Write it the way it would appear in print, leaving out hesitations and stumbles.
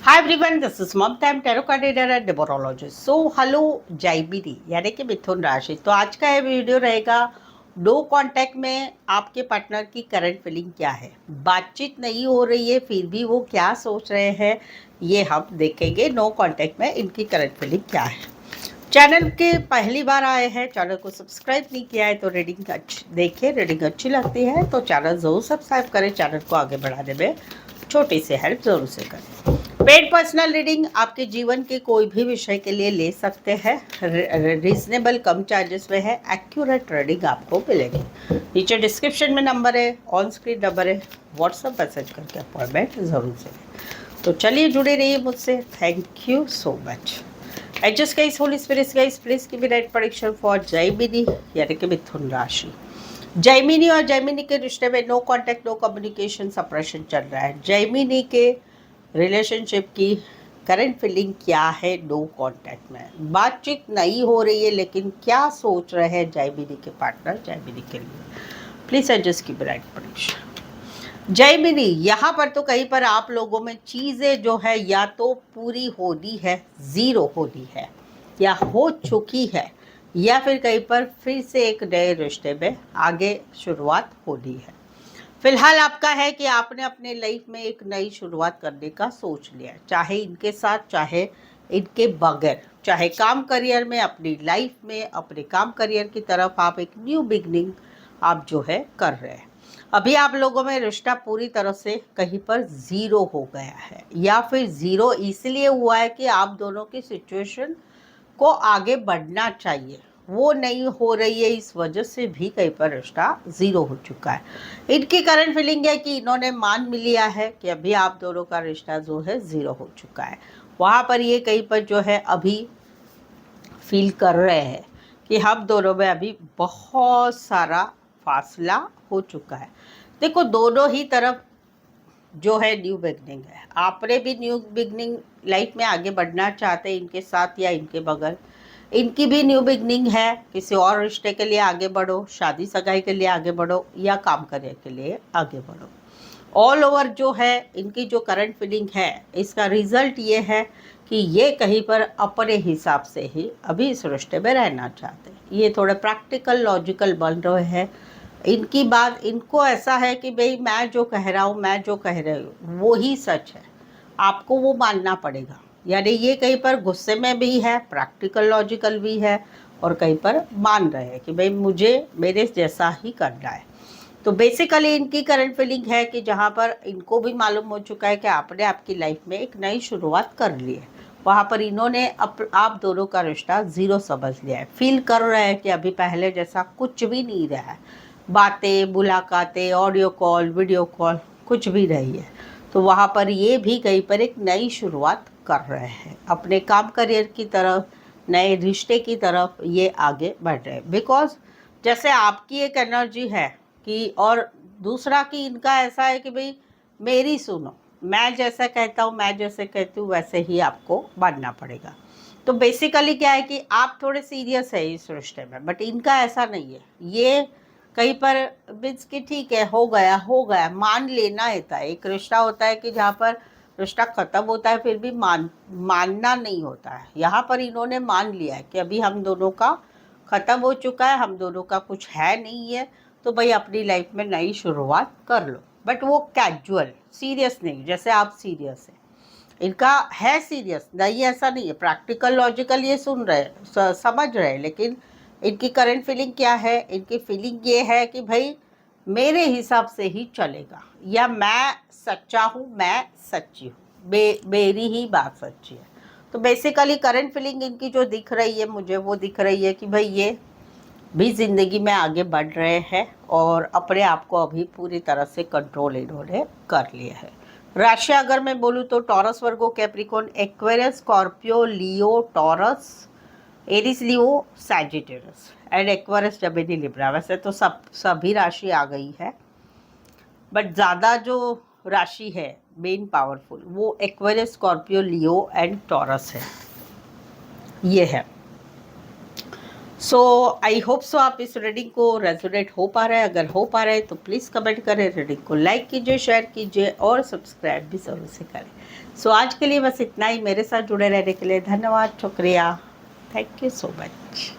Hi everyone, this is Mamata, I am tarot card reader and numerologist. So hello Gemini यानी कि मिथुन राशि। तो आज का ये वीडियो रहेगा नो कांटेक्ट में आपके पार्टनर की करंट फीलिंग क्या है। बातचीत नहीं हो रही है फिर भी वो क्या सोच रहे हैं ये हम देखेंगे। नो कांटेक्ट में इनकी करंट फीलिंग क्या है। चैनल के पहली बार आए हैं, चैनल को सब्सक्राइब नहीं किया है तो रीडिंग देखिए। रीडिंग अच्छी लगती है तो चैनल ज़रूर सब्सक्राइब करें। चैनल को आगे बढ़ाने में छोटी सी हेल्प ज़रूर से करें। पेड पर्सनल रीडिंग आपके जीवन के कोई भी विषय के लिए ले सकते हैं। रीजनेबल कम चार्जेस में है। एक्यूरेट रीडिंग आपको मिलेगी। नीचे डिस्क्रिप्शन में नंबर है, ऑन स्क्रीन नंबर है, व्हाट्सएप मैसेज करके अपॉइंटमेंट ज़रूर से। तो चलिए जुड़े रहिए मुझसे। Thank you so much. Adjust guys, holy spirits guys, please give me right prediction for Gemini यानी कि मिथुन राशि। जाइमिनी और जाइमिनी के रिश्ते में no contact, no communication, suppression चल रहा है। जाइमिनी के रिलेशनशिप की करंट फीलिंग क्या है नो कांटेक्ट में। बातचीत नहीं हो रही है लेकिन क्या सोच रहे हैं जाइमिनी के पार्टनर जाइमिनी के लिए। Please adjust give me right prediction. Jaimini, यहाँ पर तो कहीं पर आप लोगों में चीज़ें जो है या तो पूरी होनी है, ज़ीरो होनी है, या हो चुकी है, या फिर कहीं पर फिर से एक नए रिश्ते में आगे शुरुआत होनी है। फिलहाल आपका है कि आपने अपने लाइफ में एक नई शुरुआत करने का सोच लिया, चाहे इनके साथ चाहे इनके बगैर। चाहे काम करियर में, अपनी लाइफ में, अपने काम करियर की तरफ आप एक न्यू बिगनिंग आप जो है कर रहे हैं। अभी आप लोगों में रिश्ता पूरी तरह से कहीं पर ज़ीरो हो गया है, या फिर ज़ीरो इसलिए हुआ है कि आप दोनों की सिचुएशन को आगे बढ़ना चाहिए, वो नहीं हो रही है। इस वजह से भी कहीं पर रिश्ता ज़ीरो हो चुका है। इनकी करंट फीलिंग है कि इन्होंने मान लिया है कि अभी आप दोनों का रिश्ता जो है ज़ीरो हो चुका है। वहाँ पर ये कहीं पर जो है अभी फील कर रहे हैं कि हम दोनों में अभी बहुत सारा फासला हो चुका है। देखो, दोनों ही तरफ जो है न्यू बिगनिंग है। आपने भी न्यू बिगनिंग लाइफ में आगे बढ़ना चाहते हैं इनके साथ या इनके बगल। इनकी भी न्यू बिगनिंग है, किसी और रिश्ते के लिए आगे बढ़ो, शादी सगाई के लिए आगे बढ़ो, या काम करने के लिए आगे बढ़ो। ऑल ओवर जो है इनकी जो करंट फीलिंग है, इसका रिजल्ट ये है कि ये कहीं पर अपने हिसाब से ही अभी इस रिश्ते में रहना चाहते हैं। ये थोड़े प्रैक्टिकल लॉजिकल बन रहे हैं। इनकी बात, इनको ऐसा है कि भाई मैं जो कह रहा हूँ, मैं जो कह रही हूँ वो ही सच है, आपको वो मानना पड़ेगा। यानी ये कहीं पर गुस्से में भी है, प्रैक्टिकल लॉजिकल भी है, और कहीं पर मान रहे हैं कि भाई मुझे मेरे जैसा ही करना है। तो बेसिकली इनकी करंट फीलिंग है कि जहाँ पर इनको भी मालूम हो चुका है कि आपने आपकी लाइफ में एक नई शुरुआत कर ली है, वहाँ पर इन्होंने आप दोनों का रिश्ता ज़ीरो समझ लिया है। फील कर रहे हैं कि अभी पहले जैसा कुछ भी नहीं रहा है। बातें, मुलाकातें, ऑडियो कॉल, वीडियो कॉल कुछ भी रही है। तो वहाँ पर ये भी कहीं पर एक नई शुरुआत कर रहे हैं, अपने काम करियर की तरफ, नए रिश्ते की तरफ ये आगे बढ़ रहे हैं। बिकॉज जैसे आपकी एक एनर्जी है कि, और दूसरा कि इनका ऐसा है कि भाई मेरी सुनो, मैं जैसा कहता हूँ, मैं जैसे कहती हूँ वैसे ही आपको मानना पड़ेगा। तो बेसिकली क्या है कि आप थोड़े सीरियस है इस रिश्ते में, बट इनका ऐसा नहीं है। ये कहीं पर मीन्स कि ठीक है, हो गया हो गया, मान लेना होता है। एक रिश्ता होता है कि जहाँ पर रिश्ता ख़त्म होता है फिर भी मानना नहीं होता है। यहाँ पर इन्होंने मान लिया है कि अभी हम दोनों का ख़त्म हो चुका है, हम दोनों का कुछ है नहीं है, तो भाई अपनी लाइफ में नई शुरुआत कर लो। बट वो कैजुअल, सीरियस नहीं, जैसे आप सीरियस हैं। इनका है सीरियस नहीं, ऐसा नहीं है। प्रैक्टिकल लॉजिकल ये सुन रहे हैं, समझ रहे हैं, लेकिन इनकी करंट फीलिंग क्या है? इनकी फीलिंग ये है कि भाई मेरे हिसाब से ही चलेगा, या मैं सच्चा हूँ, मैं सच्ची हूँ, मेरी ही बात सच्ची है। तो बेसिकली करंट फीलिंग इनकी जो दिख रही है मुझे, वो दिख रही है कि भाई ये भी ज़िंदगी में आगे बढ़ रहे हैं और अपने आप को अभी पूरी तरह से कंट्रोल इन्होंने कर लिया है। राशि अगर मैं बोलूँ तो Taurus, Virgo, Capricorn, Aquarius, Scorpio, Leo, Taurus, Aries, Leo, Sagittarius and Aquarius, Gemini, Libra. वैसे तो सभी राशि आ गई है, बट ज़्यादा जो राशि है मेन पावरफुल वो Aquarius, Scorpio, Leo and taurus है। ये है। सो आई होप सो आप इस रीडिंग को रेजोनेट हो पा रहा है। अगर हो पा रहा है तो प्लीज़ कमेंट करें, रीडिंग को लाइक कीजिए, शेयर कीजिए और सब्सक्राइब भी ज़रूर से करें। सो आज के लिए बस इतना ही। मेरे साथ जुड़े रहने के लिए धन्यवाद, शुक्रिया, थैंक यू सो मच।